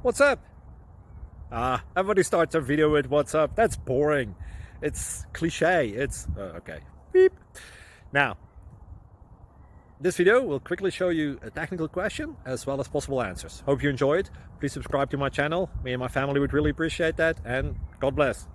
What's up? Everybody starts a video with what's up. That's boring. It's cliche. It's okay. Beep. Now, this video will quickly show you a technical question as well as possible answers. Hope you enjoyed. Please subscribe to my channel. Me and my family would really appreciate that, and God bless.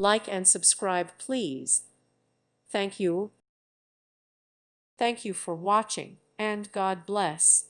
Like and subscribe, please. Thank you. Thank you for watching, and God bless.